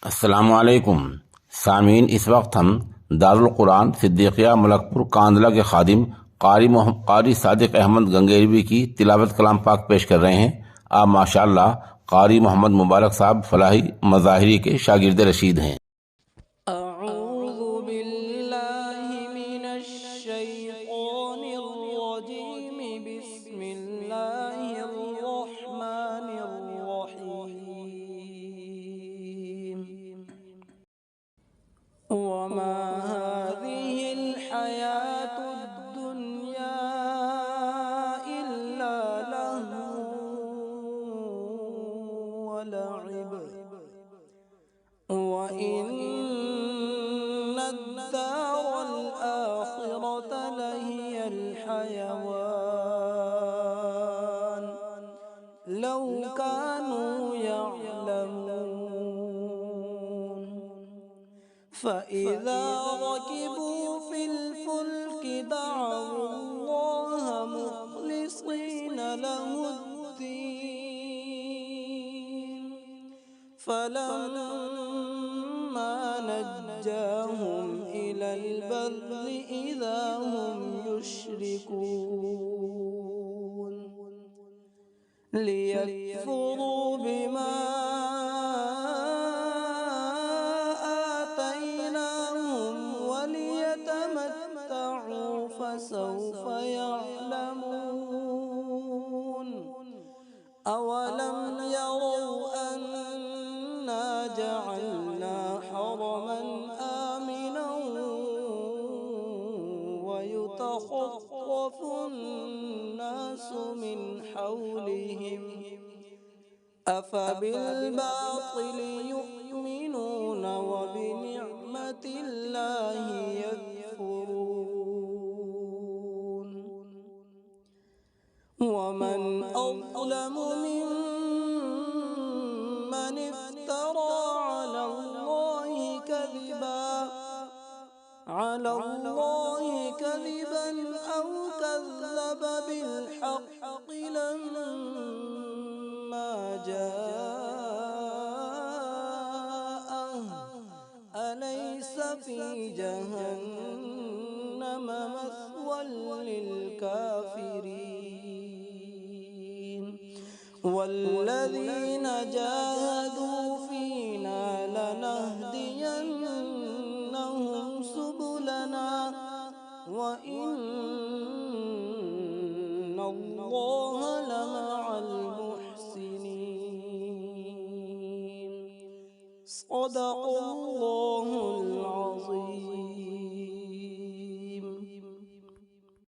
अस्सलामुअलैकुम सामीन। इस वक्त हम दारुल कुरान सिद्दीकिया मलकपुर कांदला के खादिम कारी सादिक अहमद गंगेरवी की तिलावत कलाम पाक पेश कर रहे हैं। आप माशाअल्लाह कारी मोहम्मद मुबारक साहब फलाही मज़ाहिरी के शागिर्द रशीद हैं। अऊज़ु बिल्लाहि मिनश शैतानिर रजीम। बिस्मिल्लाहिर रहमानिर रहीम। वमा हाज़िहिल हयातुद दुन्या इल्ला लहवुन व लइब व इन्नद दारल आखिरत लहियल हयवान लौ कानू यअलमून। फ़इज़ा रकिबू फ़िल फ़ुल्कि दअवु अल्लाह मुख़लिसीन लहुद्दीन फ़लम्मा नज्जाहुम इलल बर्रि इज़ा हुम युश्रिकून लियकफ़ुरू बिमा फसौफ यअलमून। अवलम यरौ अन्ना जअलना हरमन आमिनन वयुतख़फ़फ़ु अन्नासु मिन हौलिहिम अफ़बिलबातिलि युमिनून वबिनिअमतिल्लाहि यकफ़ुरून। वमन अज़लमु मिम्मन इफ्तरा अलल्लाहि कज़िबन औ कज़्ज़ब बिल्हक़्क़ि लम्मा जाअह अलैस फ़ी जहन्नम मस्वल लिलकाफ़िरीन। वल्लज़ीन जाहदू फ़ीना लनहदियन्नहुम सुबुलना व इन्नल्लाह लमअल मुहसिनीन। सदक़ल्लाहुल अज़ीम।